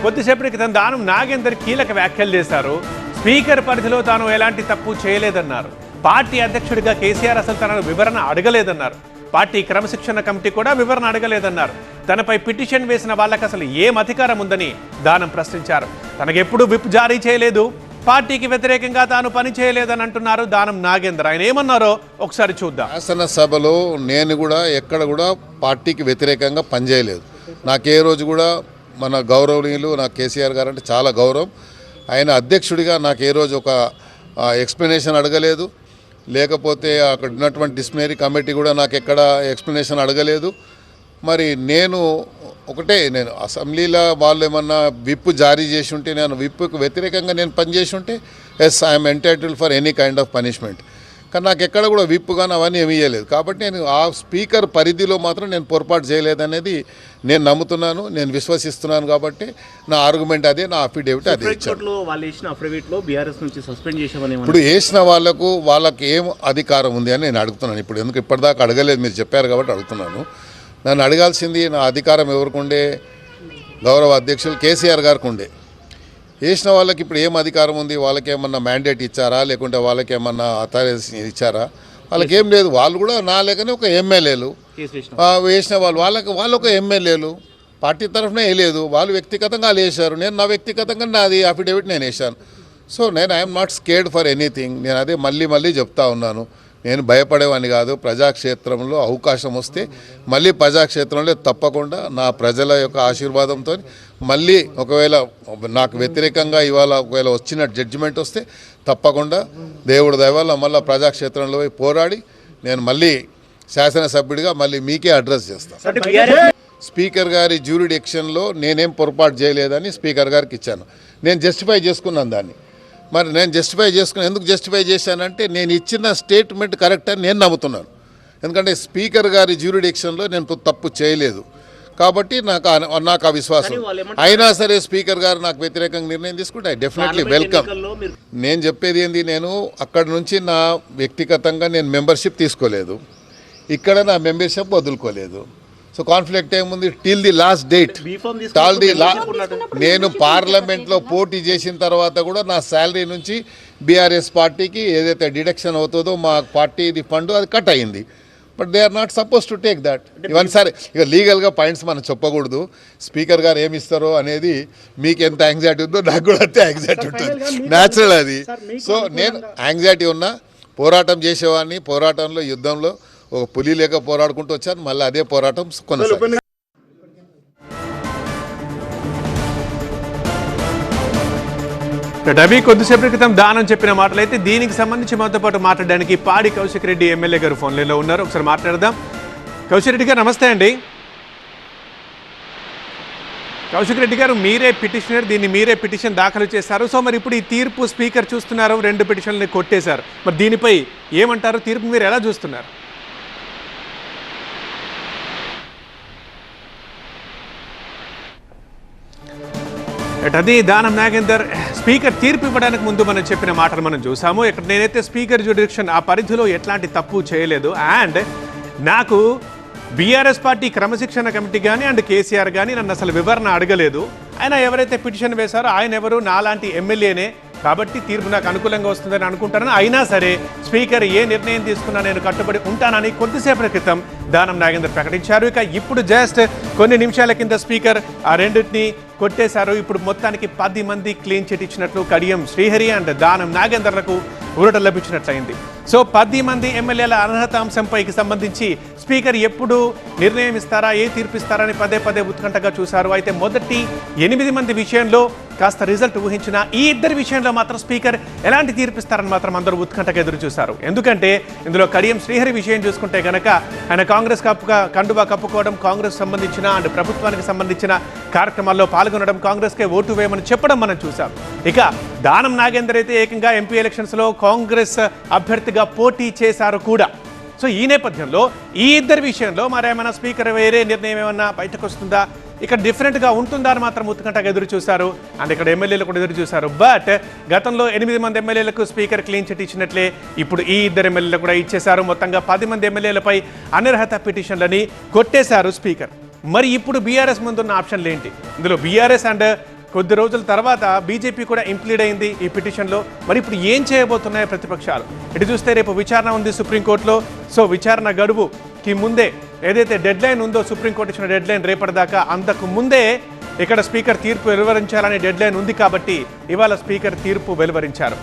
కొద్దిసేపటి క్రితం దానం నాగేందర్ కీలక వ్యాఖ్యలు చేశారు. స్పీకర్ పరిధిలో తాను ఎలాంటి తప్పు చేయలేదన్నారు. పార్టీ అధ్యక్షుడిగా కేసీఆర్ అసలు తనను వివరణ అడగలేదన్నారు. పార్టీ క్రమశిక్షణ కమిటీ కూడా వివరణ అడగలేదన్నారు. తనపై పిటిషన్ వేసిన వాళ్ళకి అసలు ఏం అధికారం ఉందని దానం ప్రశ్నించారు. తనకెప్పుడు విప్ జారీ చేయలేదు, పార్టీకి వ్యతిరేకంగా తాను పని చేయలేదని అంటున్నారు దానం నాగేందర్. ఆయన ఏమన్నారో ఒకసారి చూద్దాం. శాసనసభలో నేను కూడా ఎక్కడ కూడా పార్టీకి వ్యతిరేకంగా పనిచేయలేదు. నాకే రోజు కూడా మన గౌరవనీయులు నాకు కేసీఆర్ గారు అంటే చాలా గౌరవం. ఆయన అధ్యక్షుడిగా నాకు ఏ రోజు ఒక ఎక్స్ప్లెనేషన్ అడగలేదు, లేకపోతే అక్కడ ఉన్నటువంటి డిస్ప్లినరీ కమిటీ కూడా నాకు ఎక్కడ ఎక్స్ప్లెనేషన్ అడగలేదు. మరి నేను అసెంబ్లీలో వాళ్ళు ఏమన్నా విప్ జారీ చేసి ఉంటే, నేను విప్కు వ్యతిరేకంగా నేను పనిచేసి ఉంటే as I'm entitled for any kind of punishment. కానీ నాకు ఎక్కడ కూడా విప్ కానీ అవన్నీ ఏమీ ఇవ్వలేదు. కాబట్టి నేను ఆ స్పీకర్ పరిధిలో మాత్రం నేను పొరపాటు చేయలేదనేది నేను నమ్ముతున్నాను, నేను విశ్వసిస్తున్నాను. కాబట్టి నా ఆర్గ్యుమెంట్ అదే, నా అఫిడేవిట్ అదే ఇచ్చాను. ఇప్పుడు వేసిన వాళ్ళకి ఏం అధికారం ఉంది అని నేను అడుగుతున్నాను. ఇప్పుడు ఎందుకు ఇప్పటిదాకా అడగలేదు, మీరు చెప్పారు కాబట్టి అడుగుతున్నాను. నన్ను అడగాల్సింది నా అధికారం ఎవరికి ఉండే, గౌరవ అధ్యక్షులు కేసీఆర్ గారికి ఉండే. వేసిన వాళ్ళకి ఇప్పుడు ఏం అధికారం ఉంది? వాళ్ళకి ఏమన్నా మ్యాండేట్ ఇచ్చారా, లేకుంటే వాళ్ళకి ఏమన్నా అథారిటీ ఇచ్చారా? వాళ్ళకి ఏం లేదు. వాళ్ళు కూడా నా లేకనే ఒక ఎమ్మెల్యేలు వేసిన వాళ్ళు ఒక ఎమ్మెల్యేలు పార్టీ తరఫున వేయలేదు, వాళ్ళు వ్యక్తిగతంగా వాళ్ళు వేశారు. నేను నా వ్యక్తిగతంగా నాది అఫిడేవిట్ నేను వేశాను. సో నేను I'm not scared for anything. నేను అదే మళ్ళీ చెప్తా ఉన్నాను. నేను భయపడేవాడిని కాదు. ప్రజాక్షేత్రంలో అవకాశం వస్తే మళ్ళీ ప్రజాక్షేత్రంలో తప్పకుండా నా ప్రజల యొక్క ఆశీర్వాదంతో మళ్ళీ ఒకవేళ నాకు వ్యతిరేకంగా ఇవాళ ఒకవేళ వచ్చిన జడ్జిమెంట్ వస్తే తప్పకుండా దేవుడి దయ వల్ల మళ్ళీ ప్రజాక్షేత్రంలో పోరాడి నేను మళ్ళీ శాసనసభ్యుడిగా మళ్ళీ మీకే అడ్రస్ చేస్తాను. స్పీకర్ గారి జ్యూరిడిక్షన్లో నేనేం పొరపాటు చేయలేదని స్పీకర్ గారికి ఇచ్చాను. నేను జస్టిఫై చేసుకున్నాను దాన్ని. మరి నేను ఎందుకు జస్టిఫై చేశానంటే నేను ఇచ్చిన స్టేట్మెంట్ కరెక్ట్ అని నేను నమ్ముతున్నాను. ఎందుకంటే స్పీకర్ గారి జ్యూరిడిక్షన్లో నేను తప్పు చేయలేదు కాబట్టి నాకు ఆ విశ్వాసం. అయినా సరే స్పీకర్ గారు నాకు వ్యతిరేకంగా నిర్ణయం తీసుకుంటే డెఫినెట్లీ వెల్కమ్. నేను చెప్పేది ఏంది, నేను అక్కడ నుంచి నా వ్యక్తిగతంగా నేను మెంబర్షిప్ తీసుకోలేదు, ఇక్కడ నా మెంబర్షిప్ వదులుకోలేదు. సో కాన్ఫ్లిక్ట్ ఏముంది? టిల్ ది లాస్ట్ డేట్ నేను పార్లమెంట్లో పోటీ చేసిన తర్వాత కూడా నా శాలరీ నుంచి బీఆర్ఎస్ పార్టీకి ఏదైతే డిడక్షన్ అవుతుందో మా పార్టీది ఫండ్ అది కట్ అయింది. But they are not suppose to take that. ఇవన్నీ సరే, ఇక లీగల్గా పాయింట్స్ మనం చెప్పకూడదు. స్పీకర్ గారు ఏమి ఇస్తారో అనేది మీకు ఎంత యాంగ్జైటీ ఉందో నాకు కూడా అంతే యాంగ్జైటీ ఉంటుంది, న్యాచురల్ అది. సో నేను యాంగ్జైటీ ఉన్నా పోరాటం చేసేవాడిని. పోరాటంలో యుద్ధంలో ఒక పులి లేక పోరాడుకుంటూ వచ్చాను, మళ్ళీ అదే పోరాటం కొనసాగింది. రవి కొద్దిసేపటి క్రితం దానం చెప్పిన మాటలైతే దీనికి సంబంధించి మనతో పాటు మాట్లాడడానికి పాడి కౌశిక్ రెడ్డి ఎమ్మెల్యే గారు ఫోన్ లైన్లో ఉన్నారు. ఒకసారి మాట్లాడదాం. కౌశిక్ రెడ్డి గారు నమస్తే అండి. కౌశిక్ రెడ్డి గారు, మీరే పిటిషనర్, దీన్ని మీరే పిటిషన్ దాఖలు చేశారు. సో మరి ఇప్పుడు ఈ తీర్పు స్పీకర్ చూస్తున్నారు, 2 పిటిషన్లని కొట్టేశారు. మరి దీనిపై ఏమంటారు? తీర్పు మీరు ఎలా చూస్తున్నారు? అది దానం నాగేందర్ స్పీకర్ తీర్పు ఇవ్వడానికి ముందు మనం చెప్పిన మాటలు మనం చూసాము. ఇక్కడ నేనైతే స్పీకర్ జ్యూరిడిక్షన్ ఆ పరిధిలో ఎట్లాంటి తప్పు చేయలేదు, అండ్ నాకు బీఆర్ఎస్ పార్టీ క్రమశిక్షణ కమిటీ కానీ అండ్ కేసీఆర్ కానీ నన్ను అసలు వివరణ అడగలేదు. ఆయన ఎవరైతే పిటిషన్ వేశారో ఆయన ఎవరు నాలాంటి ఎమ్మెల్యేనే, కాబట్టి తీర్పు నాకు అనుకూలంగా వస్తుందని అనుకుంటానని. అయినా సరే స్పీకర్ ఏ నిర్ణయం తీసుకున్నా నేను కట్టుబడి ఉంటానని కొద్దిసేపటి క్రితం దానం నాగేందర్ ప్రకటించారు. ఇక ఇప్పుడు జస్ట్ కొన్ని నిమిషాల కింద స్పీకర్ ఆ రెండింటిని కొట్టేశారు. ఇప్పుడు మొత్తానికి 10 మంది క్లీన్ చిట్ ఇచ్చినట్లు కడియం శ్రీహరి అండ్ దానం నాగేందర్లకు ఊరట లభించినట్లయింది. సో 10 మంది ఎమ్మెల్యేల అర్హత అంశంపైకి సంబంధించి స్పీకర్ ఎప్పుడు నిర్ణయం ఇస్తారా, ఏ తీర్పిస్తారని పదే ఉత్కంఠగా చూశారు. అయితే మొదటి 8 మంది విషయంలో కాస్త రిజల్ట్ ఊహించిన ఈ 2 విషయంలో మాత్రం స్పీకర్ ఎలాంటి తీర్పిస్తారని మాత్రం అందరూ ఉత్కంఠగా ఎదురు చూశారు. ఎందుకంటే ఇందులో కడియం శ్రీహరి విషయం చూసుకుంటే కనుక ఆయన కాంగ్రెస్ కండువా కప్పుకోవడం, కాంగ్రెస్ సంబంధించిన అండ్ ప్రభుత్వానికి సంబంధించిన కార్యక్రమాల్లో పాల్గొనడం, కాంగ్రెస్కే ఓటు వేయమని చెప్పడం మనం చూసాం. ఇక దానం నాగేందర్ అయితే ఏకంగా ఎంపీ ఎలక్షన్స్లో కాంగ్రెస్ అభ్యర్థిగా పోటీ చేశారు కూడా. సో ఈ నేపథ్యంలో ఈ 2 విషయంలో మరేమైనా స్పీకర్ వేరే నిర్ణయం ఏమన్నా బయటకు వస్తుందా, ఇక్కడ డిఫరెంట్గా ఉంటుందా అని మాత్రం ఉత్కంఠగా ఎదురు చూశారు. అండ్ ఇక్కడ ఎమ్మెల్యేలు కూడా ఎదురు చూశారు. బట్ గతంలో 8 మంది ఎమ్మెల్యేలకు స్పీకర్ క్లీన్ చిట్ ఇచ్చినట్లే ఇప్పుడు ఈ 2 ఎమ్మెల్యేలు కూడా ఇచ్చేశారు. మొత్తంగా 10 మంది ఎమ్మెల్యేలపై అనర్హత పిటిషన్లని కొట్టేశారు స్పీకర్. మరి ఇప్పుడు బీఆర్ఎస్ ముందున్న ఆప్షన్లు ఏంటి? ఇందులో బీఆర్ఎస్ అండ్ కొద్ది రోజుల తర్వాత బీజేపీ కూడా ఇంప్లీడ్ అయింది ఈ పిటిషన్లో. మరి ఇప్పుడు ఏం చేయబోతున్నాయి ప్రతిపక్షాలు? ఇటు చూస్తే రేపు విచారణ ఉంది సుప్రీంకోర్టులో. సో విచారణ గడువుకి ముందే ఏదైతే డెడ్ లైన్ ఉందో, సుప్రీంకోర్టు ఇచ్చిన డెడ్ లైన్ రేపటిదాకా, అంతకు ముందే ఇక్కడ స్పీకర్ తీర్పు వెలువరించాలనే డెడ్ లైన్ ఉంది కాబట్టి ఇవాళ స్పీకర్ తీర్పు వెలువరించారు.